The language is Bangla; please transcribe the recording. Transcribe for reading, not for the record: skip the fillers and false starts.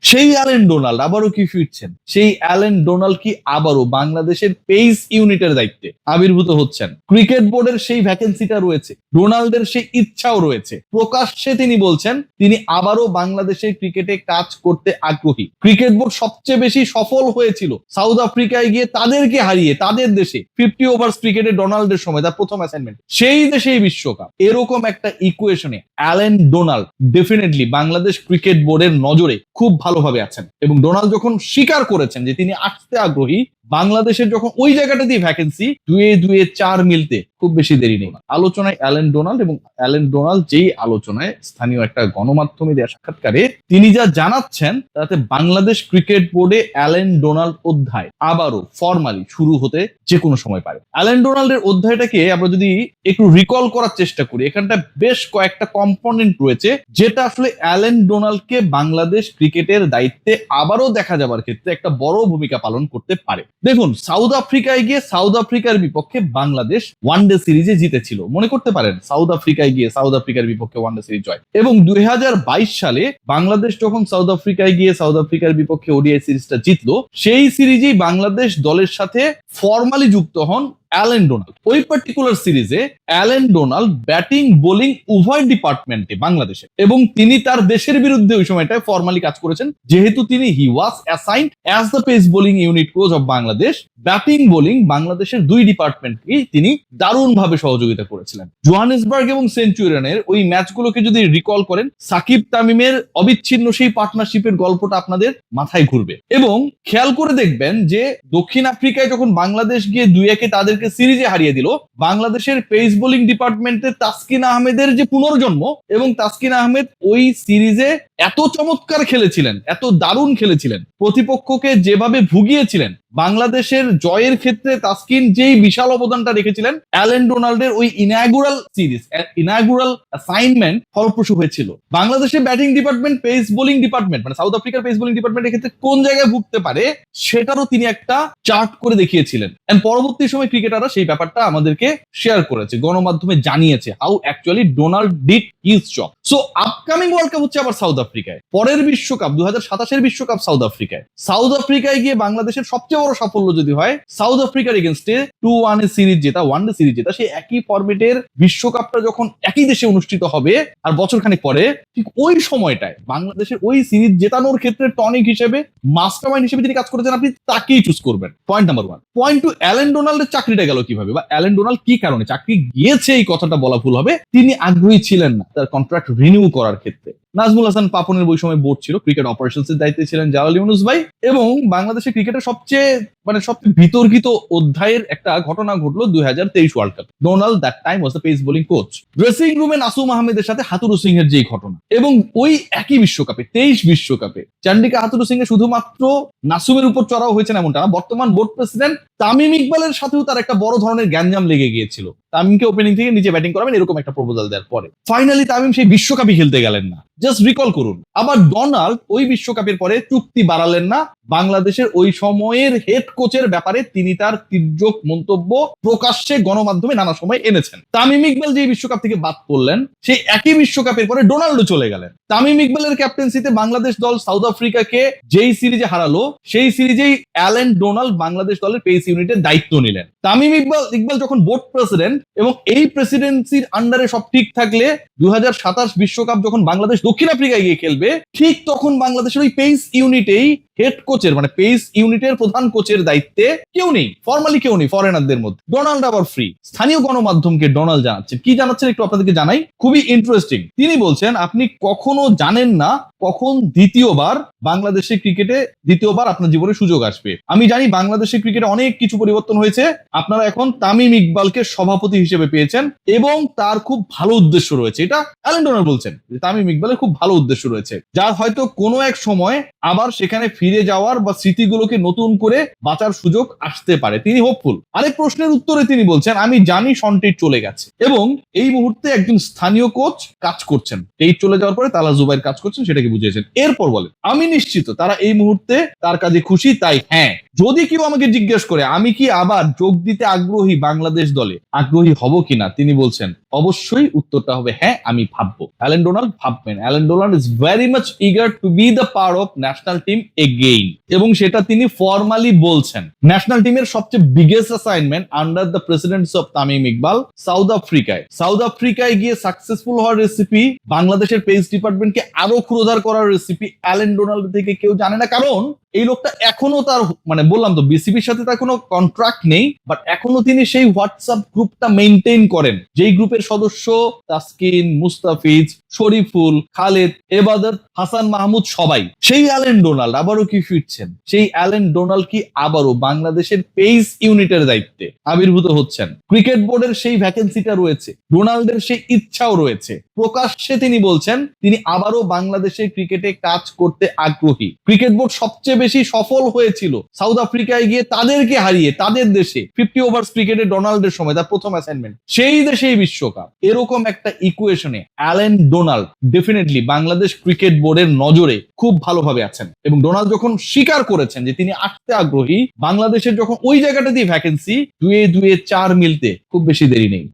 সেই অ্যালেন ডোনাল্ড আবারও কি ফিরছেন? সেই অ্যালেন ডোনাল্ড কি আবারও বাংলাদেশের পেস ইউনিটের দায়িত্বে আবির্ভূত হচ্ছেন? ক্রিকেট বোর্ডের সেই ভ্যাকেন্সিটা রয়েছে, ডোনাল্ডের সেই ইচ্ছাও রয়েছে। প্রকাশ্যে তিনি বলছেন তিনি আবারও বাংলাদেশের ক্রিকেটে কাজ করতে আগ্রহী। ক্রিকেট বোর্ড সবচেয়ে বেশি সফল হয়েছিল সাউথ আফ্রিকায় গিয়ে তাদেরকে হারিয়ে, তাদের দেশে 50 ওভার্স ক্রিকেটে ডোনাল্ডের সময় তার প্রথম অ্যাসাইনমেন্ট, সেই দেশেই বিশ্বকাপ। এরকম একটা ইকুয়েশনে Allen Donald definitely Bangladesh cricket বোর্ডের নজরে খুব ভালোভাবে আছেন। এবং ডোনাল্ড যখন স্বীকার করেছেন যে তিনি আসতে আগ্রহী, বাংলাদেশের যখন ওই জায়গাটা দিয়ে ভ্যাকেন্সি, দুয়ে দুয়ে চার মিলতে খুব বেশি দেরি নেই। আলোচনায় অ্যালেন ডোনাল্ড, এবং অ্যালেন ডোনাল্ড যেই আলোচনায় স্থানীয় একটা গণমাধ্যমে দেওয়া সাক্ষাৎকারে তিনি যা জানাচ্ছেন, তাতে বাংলাদেশ ক্রিকেট বোর্ডে অ্যালেন ডোনাল্ড অধ্যায় আবারও ফর্মালি শুরু হতে যে কোনো সময় পারে। অ্যালেন ডোনাল্ডের অধ্যায়টাকে আমরা যদি একটু রিকল করার চেষ্টা করি, এখানটা বেশ কয়েকটা কম্পোনেন্ট রয়েছে যেটা আসলে অ্যালেন ডোনাল্ডকে বাংলাদেশ ক্রিকেটের দায়িত্বে আবারও দেখা যাবার ক্ষেত্রে একটা বড় ভূমিকা পালন করতে পারে। দেখুন, সাউথ আফ্রিকায় গিয়ে সাউথ আফ্রিকার বিপক্ষে বাংলাদেশ ওয়ানডে সিরিজে জিতেছিল, মনে করতে পারেন সাউথ আফ্রিকায় গিয়ে সাউথ আফ্রিকার বিপক্ষে ওয়ানডে সিরিজ জয়। এবং 2022 সালে বাংলাদেশ যখন সাউথ আফ্রিকায় গিয়ে সাউথ আফ্রিকার বিপক্ষে ওডিআই সিরিজটা জিতলো, সেই সিরিজেই বাংলাদেশ দলের সাথে ফর্মালি যুক্ত হন অ্যালেন ডোনাল্ড। ওই পার্টিকুলার সিরিজে অ্যালেন ডোনাল্ড ব্যাটিং বোলিং উভয় ডিপার্টমেন্টে বাংলাদেশে, এবং তিনি তার দেশের বিরুদ্ধে ওই সময়টায় ফর্মালি কাজ করেছেন, যেহেতু তিনি he was assigned as the pace bowling unit coach of Bangladesh. Batting bowling বাংলাদেশের দুই ডিপার্টমেন্টকেই তিনি দারুণভাবে সহযোগিতা করেছিলেন। জোহানেসবার্গ এবং সেঞ্চুরিয়ানের ওই ম্যাচগুলোকে যদি রিকল করেন, সাকিব তামিমের অবিচ্ছিন্ন সেই পার্টনারশিপের গল্পটা আপনাদের মাথায় ঘুরবে। এবং খেয়াল করে দেখবেন যে দক্ষিণ আফ্রিকায় যখন বাংলাদেশ গিয়ে 2-1 তাদেরকে সিরিজে হারিয়ে দিল, বাংলাদেশের পেস বোলিং ডিপার্টমেন্টে তাসকিন আহমেদের যে পুনর্জন্ম, এবং তাসকিন আহমেদ ওই সিরিজে এত চমৎকার খেলেছিলেন, এত দারুণ খেলেছিলেন, প্রতিপক্ষকে যেভাবে ভুগিয়েছিলেন, বাংলাদেশের জয়ের ক্ষেত্রে তাসকিন যেই বিশাল অবদানটা রেখেছিলেন, অ্যালেন ডোনাল্ডের ওই ইনাগুরাল সিরিজ, ইনাগুরাল অ্যাসাইনমেন্ট ফলপ্রসূ হয়েছিল। বাংলাদেশের batting department, pace bowling department, মানে সাউথ আফ্রিকার পেস বোলিং ডিপার্টমেন্টের ক্ষেত্রে কোন জায়গায় ভুগতে পারে সেটারও তিনি একটা চার্ট করে দেখিয়েছিলেন। এন্ড পরবর্তী সময় ক্রিকেটাররা সেই ব্যাপারটা আমাদেরকে শেয়ার করেছে, গণমাধ্যমে জানিয়েছে how actually Donald did his job. So upcoming world cup হচ্ছে আবার সাউথ আফ্রিকায়, পরের বিশ্বকাপ 2027 বিশ্বকাপ সাউথ আফ্রিকায়। সাউথ আফ্রিকায় গিয়ে বাংলাদেশের সবচেয়ে বড় সাফল্য যদি হয় সাউথ আফ্রিকার এগেনস্টে 2-1 সিরিজ জেতা, ওয়ানডে সিরিজ জেতা, সেই একই ফরম্যাটের বিশ্বকাপটা যখন একই দেশে অনুষ্ঠিত হবে আর বছরখানেক পরে, ঠিক ওই সময়টায় বাংলাদেশের ওই সিরিজ জেতানোর ক্ষেত্রে টনিক হিসেবে, মাস্টারমাইন্ড হিসেবে যিনি কাজ করেছেন, আপনি তাকেই চুজ করবেন। Point number 1। পয়েন্ট 2, অ্যালেন ডোনাল্ডের চাকরিটা গেল কিভাবে, বা অ্যালেন ডোনাল্ড কি কারণে চাকরি গিয়েছে, এই কথাটা বলা ভুল হবে। তিনি আগ্রহী ছিলেন না তার কন্ট্রাক্ট রিনিউ করার ক্ষেত্রে। নাজমুল হাসান পাপনের ওই সময় বোর্ড ছিল, ক্রিকেট অপারেশনস এর দায়িত্বে ছিলেন জালাল ইউনুস ভাই। এবং বাংলাদেশের ক্রিকেটের সবচেয়ে বিতর্কিত অধ্যায়ের একটা ঘটনা ঘটলো 2023 world cup. Donald that time was the pace bowling coach. Dressing রুমে নাসুম আহমেদের সাথে হাতুরু সিং এর যে ঘটনা, এবং ওই একই বিশ্বকাপে 23 বিশ্বকাপে চান্ডিকা হাতুরু সিং এর শুধুমাত্র নাসুমের উপর চড়াও হয়েছেন এমনটা না, বর্তমান বোর্ড প্রেসিডেন্ট তামিম ইকবালের সাথেও তার একটা বড় ধরনের গ্যাঞ্জাম লেগে গিয়েছিল। তামিমকে ওপেনিং থেকে নিচে ব্যাটিং করাবেন এরকম একটা প্রপোজাল দেওয়ার পরে ফাইনালি তামিম সেই বিশ্বকাপই খেলতে গেলেন না। জাস্ট রিকল করুন। আবার ডোনাল্ড ওই বিশ্বকাপের পরে চুক্তি বাড়ালেন না, বাংলাদেশের ওই সময়ের হেড কোচের ব্যাপারে তিনি তার তির্যক মন্তব্য প্রকাশ্যে গণমাধ্যমে নানা সময় এনেছেন। তামিম ইকবাল যে বিশ্বকাপ থেকে বাদ পড়লেন, সেই একই বিশ্বকাপের পরে ডোনাল্ডও চলে গেলেন। তামিম ইকবালের ক্যাপ্টেন্সিতে বাংলাদেশ দল সাউথ আফ্রিকাকে যেই সিরিজে হারালো, সেই সিরিজেই অ্যালেন ডোনাল্ড বাংলাদেশ দলের পেস ইউনিটের দায়িত্ব নিলেন। তামিম ইকবাল যখন বোর্ড প্রেসিডেন্ট, এবং এই প্রেসিডেন্সির আন্ডারে সব ঠিক থাকলে 2027 বিশ্বকাপ যখন বাংলাদেশ দক্ষিণ আফ্রিকায় গিয়ে খেলবে, ঠিক তখন বাংলাদেশের ওই পেস ইউনিটেই হেড কোচের, মানে পেস ইউনিটের প্রধান কোচের দায়িত্বে কেউ নেই, ফর্মালি কেউ নেই ফরেনারদের মধ্যে। ডোনাল্ড আবার ফ্রি। স্থানীয় গণমাধ্যমকে ডোনাল্ড জানাচ্ছেন, কি জানাচ্ছেন একটু আপনাদেরকে জানাই, খুবই ইন্টারেস্টিং। তিনি বলছেন, আপনি কখনো জানেন না কখন দ্বিতীয়বার বাংলাদেশের ক্রিকেটে আপনার জীবনে সুযোগ আসবে। আমি জানি বাংলাদেশের ক্রিকেটে অনেক কিছু পরিবর্তন হয়েছে, আপনারা এখন তামিম ইকবালকে সভাপতি হিসেবে পেয়েছেন, এবং তার খুব ভালো উদ্দেশ্য রয়েছে। এটা অ্যালেন ডোনাল্ড বলছেন যে তামিম ইকবালের খুব ভালো উদ্দেশ্য রয়েছে, যার হয়তো কোনো এক সময় আবার সেখানে ফিরে যাওয়ার বা স্মৃতিগুলোকে নতুন করে বাঁচার সুযোগ আসতে পারে। তিনি হোপফুল। আরেক প্রশ্নের উত্তরে তিনি বলছেন, আমি জানি সন্টেট চলে গেছে এবং এই মুহূর্তে একজন স্থানীয় কোচ কাজ করছেন, এই চলে যাওয়ার পরে তালা জুবাইর কাজ করছেন, সেটাকে বুঝিয়েছেন। এরপর বলেন, আমি নিশ্চিত তারা এই মুহূর্তে তার কাজে খুশি, তাই হ্যাঁ যদি কেউ আমাকে জিজ্ঞেস করে আমি কি আবার যোগ দিতে আগ্রহী বাংলাদেশ দলে, আগ্রহী হব কিনা, তিনি বলছেন অবশ্যই উত্তরটা হবে হ্যাঁ, আমি ভাববো। অ্যালেন ডোনাল্ড ভাববেন। Allen Donald is very much eager to be the part of national team again, এবং সেটা তিনি ফর্মালি বলছেন। ন্যাশনাল টিমের সবচেয়ে biggest assignment under the presidents of Tamim Iqbal South আফ্রিকায় গিয়ে সাকসেসফুল হওয়ার রেসিপি, বাংলাদেশের পেস ডিপার্টমেন্টকে আরো ক্ষুরোধার করার রেসিপি অ্যালেন ডোনাল্ড থেকে কেউ জানে না। কারণ এই লোকটা এখনো তার, মানে বললাম তো, বিসিবির সাথে তার কোনো কন্ট্রাক্ট নেই, বাট এখনো তিনি সেই হোয়াটসঅ্যাপ গ্রুপটা মেনটেন করেন, যেই গ্রুপের সদস্য তাসকিন, মুস্তাফিজ, শরীফুল, খালেদ, এবাদত, হাসান মাহমুদ সবাই। সেই অ্যালেন ডোনাল্ড আবারও কি ফিরছেন? সেই অ্যালেন ডোনাল্ড কি আবারও বাংলাদেশের পেস ইউনিটের দায়িত্বে আবির্ভূত হচ্ছেন? ক্রিকেট বোর্ডের সেই ভ্যাকেন্সিটা রয়েছে, ডোনাল্ডের সেই ইচ্ছাও রয়েছে। প্রকাশ্যে তিনি বলছেন তিনি আবারও বাংলাদেশের ক্রিকেটে কাজ করতে আগ্রহী। ক্রিকেট বোর্ড সবচেয়ে বেশি সফল হয়েছিল সাউথ আফ্রিকায় গিয়ে তাদেরকে হারিয়ে, তাদের দেশে 50 ওভার্স ক্রিকেটে ডোনাল্ডের সময় তার প্রথম অ্যাসাইনমেন্ট, সেই দেশেই বিশ্বকাপ। এরকম একটা ইকুয়েশনে Allen Donald definitely Bangladesh cricket বোর্ডের নজরে খুব ভালোভাবে আছেন। এবং ডোনাল্ড যখন স্বীকার করেছেন যে তিনি আসতে আগ্রহী, বাংলাদেশের যখন ওই জায়গাটা দিয়ে ভ্যাকেন্সি, 2-2 4 মিলতে খুব বেশি দেরি নেই।